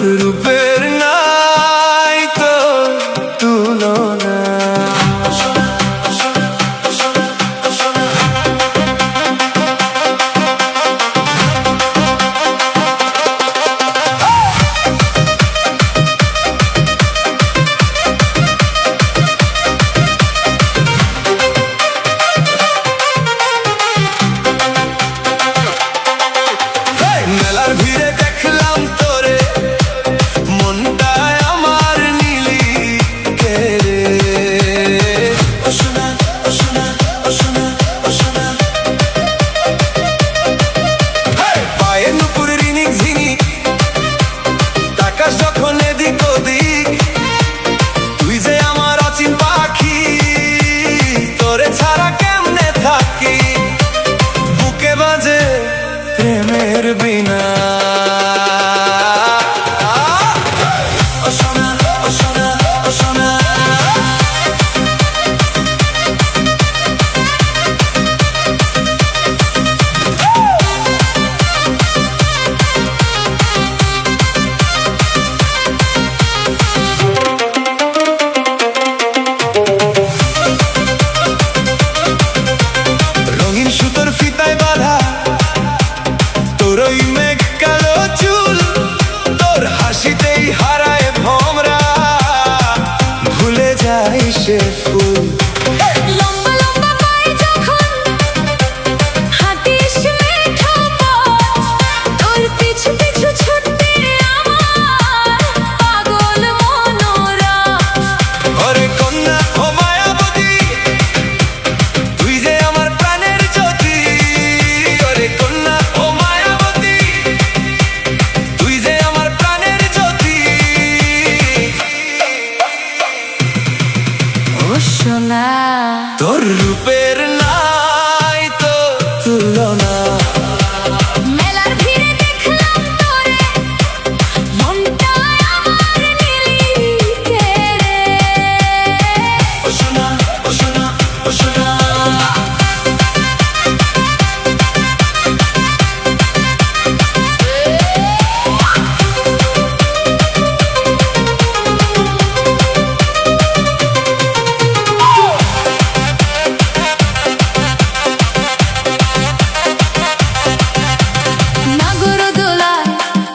তোর রূপের নাই তো তুলনা। মেলার ভিড়ে দেখলাম তোরে, মনটায় আমার নীলি কে রে। ও সোনা, ও সোনা, ও সোনা, ও সোনা। পায়ে নুপুর রিনিক ঝিনিক, তাকাস যখন এদিক ওদিক, তুই যে আমার অচিন পাখি, তোরে ছাড়া কেমনে থাকি, বুকে বাজে প্রেমের বিনা। ও সোনা, ও সোনা, ও সোনা। রঙিন সুতোর ফিতায় বাঁধা তোর ওই মেঘ কালো চুল, তোর হাসিতেই হারায় ভোমরা, ভুলে যায় সে ফুল। লম্বা লম্বা পায়ে যখন হাঁটিস মেঠো পথ, তোর পিছু পিছু ছুটে আমার পাগল মনোরথ। ওরে কন্যা ও মায়াবতী, তুই যে আমার প্রাণের জ্যোতি। ওরে কন্যা ও মায়াবতী, তুই যে আমার প্রাণের জ্যোতি। ও সোনা, তোর রূপের নাই তো তুলনা। মেলার ভিড়ে দেখলাম তোরে, মনটায় আমার নীলি কে রে। ও সোনা, ও সোনা, ও সোনা। নাগরদোলায়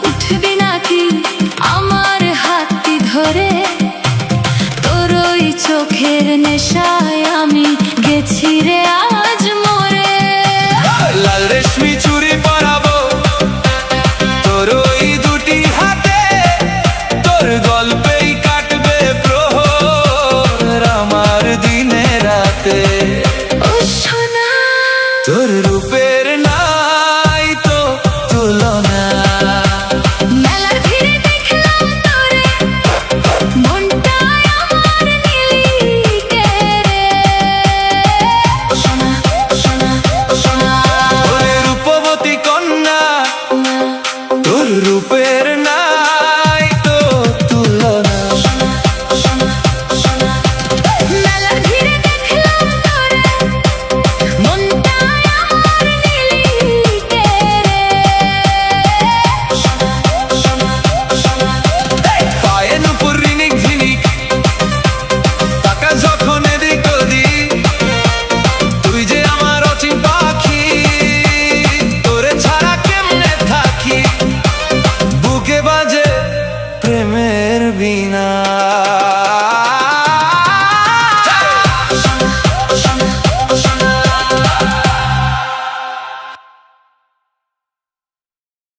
উঠবি নাকি আমার হাতটি ধরে, তোর ওই চোখের নেশায় আমি গেছি রে আজ মরে। লাল রেশমি চুড়ি পরাবো তোর ওই দুটি হাতে, তোর গল্পেই কাটবে প্রহর আমার দিনে রাতে। ও সোনা, তোর রূপের